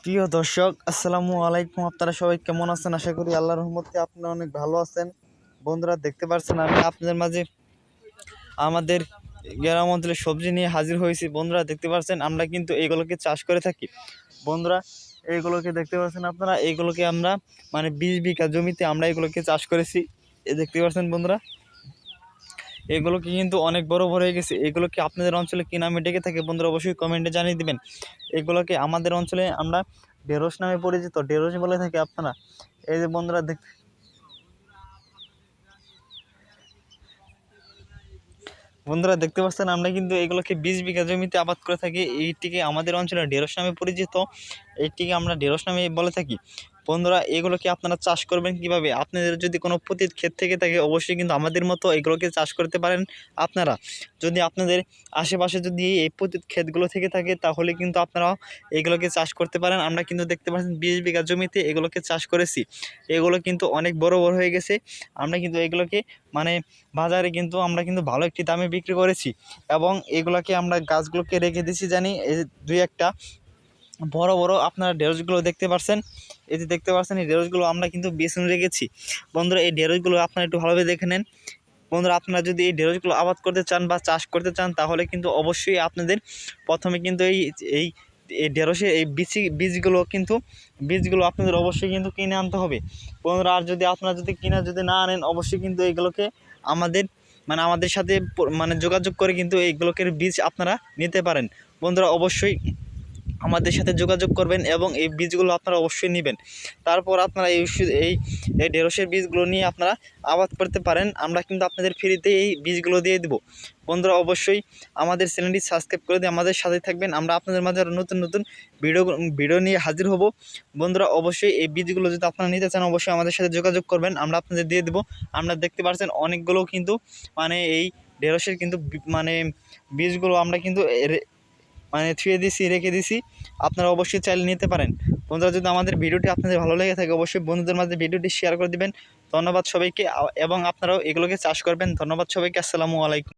প্রিয় দর্শক, আসসালামু আলাইকুম। আপনারা সবাই কেমন আছেন? আশা করি আল্লাহর রহমতে আপনারা অনেক ভালো আছেন। বন্ধুরা, দেখতে পাচ্ছেন আমি আপনাদের মাঝে আমাদের গ্রাম অঞ্চলে সবজি নিয়ে হাজির হয়েছি। বন্ধুরা, দেখতে পাচ্ছেন আমরা কিন্তু এইগুলোকে চাষ করে থাকি। বন্ধুরা, এইগুলোকে দেখতে পাচ্ছেন আপনারা, এইগুলোকে আমরা 20 বিঘা জমিতে আমরা এগুলোকে চাষ করেছি। দেখতে পাচ্ছেন বন্ধুরা, এগুলোকে কিন্তু অনেক বড় বড় হয়ে গেছে। এগুলোকে আপনাদের অঞ্চলে কী নামে ডেকে থাকে বন্ধুরা অবশ্যই কমেন্টে জানিয়ে দিবেন। এগুলোকে আমাদের অঞ্চলে আমরা ঢেঁড়স নামে পরিচিত, ঢেঁড়স বলে থাকি আপনারা। এই যে বন্ধুরা দেখতে পাচ্ছেন আমরা কিন্তু এগুলোকে 20 বিঘা জমিতে আবাদ করে থাকি। এইটিকে আমাদের অঞ্চলে ঢেঁড়স নামে পরিচিত, এইটিকে আমরা ঢেঁড়স নামে বলে থাকি। বন্ধুরা, এগুলোকে আপনারা চাষ করবেন কিভাবে? আপনাদের যদি কোনো পতিত ক্ষেত থেকে থাকে অবশ্যই কিন্তু আমাদের মতো এগুলোকে চাষ করতে পারেন আপনারা। যদি আপনাদের আশেপাশে যদি এই পতিত ক্ষেতগুলো থেকে থাকে তাহলে কিন্তু আপনারা এগুলোকে চাষ করতে পারেন। আমরা কিন্তু দেখতে পাচ্ছেন 20 বিঘা জমিতে এগুলোকে চাষ করেছি। এগুলো কিন্তু অনেক বড় বড় হয়ে গেছে। আমরা কিন্তু এগুলোকে বাজারে কিন্তু আমরা কিন্তু ভালো একটি দামে বিক্রি করেছি এবং এগুলোকে আমরা গাছগুলোকে রেখে দিয়েছি জানি এই দুই একটা বড় বড় আপনারা ঢেঁড়সগুলো দেখতে পাচ্ছেন। এই যে দেখতে পাচ্ছেন এই ঢেঁড়সগুলো আমরা কিন্তু বেছনে রেখেছি। বন্ধুরা, এই ঢেঁড়সগুলো আপনারা একটু ভালোভাবে দেখে নেন। বন্ধুরা, আপনারা যদি এই ঢেঁড়সগুলো আবাদ করতে চান বা চাষ করতে চান তাহলে কিন্তু অবশ্যই আপনাদের প্রথমে কিন্তু এই এই এই ঢেঁড়সের এই বীজগুলো আপনাদের অবশ্যই কিন্তু কিনে আনতে হবে বন্ধুরা। আর যদি আপনারা যদি না আনেন অবশ্যই কিন্তু এইগুলোকে আমাদের আমাদের সাথে যোগাযোগ করে কিন্তু এইগুলোকে বীজ আপনারা নিতে পারেন। বন্ধুরা, অবশ্যই আমাদের সাথে যোগাযোগ করবেন এবং এই বীজগুলো আপনারা অবশ্যই নেবেন। তারপর আপনারা এই ঢেঁড়সের বীজগুলো নিয়ে আপনারা আবাদ করতে পারেন। আমরা কিন্তু আপনাদের ফ্রিতে এই বীজগুলো দিয়ে দেবো। বন্ধুরা, অবশ্যই আমাদের চ্যানেলটি সাবস্ক্রাইব করে দিয়ে আমাদের সাথে থাকবেন। আমরা আপনাদের মাঝে আরও নতুন নতুন ভিডিও নিয়ে হাজির হব। বন্ধুরা, অবশ্যই এই বীজগুলো যদি আপনারা নিতে চান অবশ্যই আমাদের সাথে যোগাযোগ করবেন, আমরা আপনাদের দিয়ে দেবো। আমরা দেখতে পাচ্ছেন অনেকগুলো কিন্তু এই ঢেঁড়সের কিন্তু বীজগুলো আমরা কিন্তু রেখে দিছি। আপনারা অবশ্যই চাইলে নিতে পারেন। বন্ধুরা, যদি আমাদের ভিডিওটি আপনাদের ভালো লেগে থাকে অবশ্যই বন্ধুদের মাঝে ভিডিওটি শেয়ার করে দিবেন। ধন্যবাদ সবাইকে এবং আপনারাও এগুলোকে চাষ করবেন। ধন্যবাদ সবাইকে। আসসালামু আলাইকুম।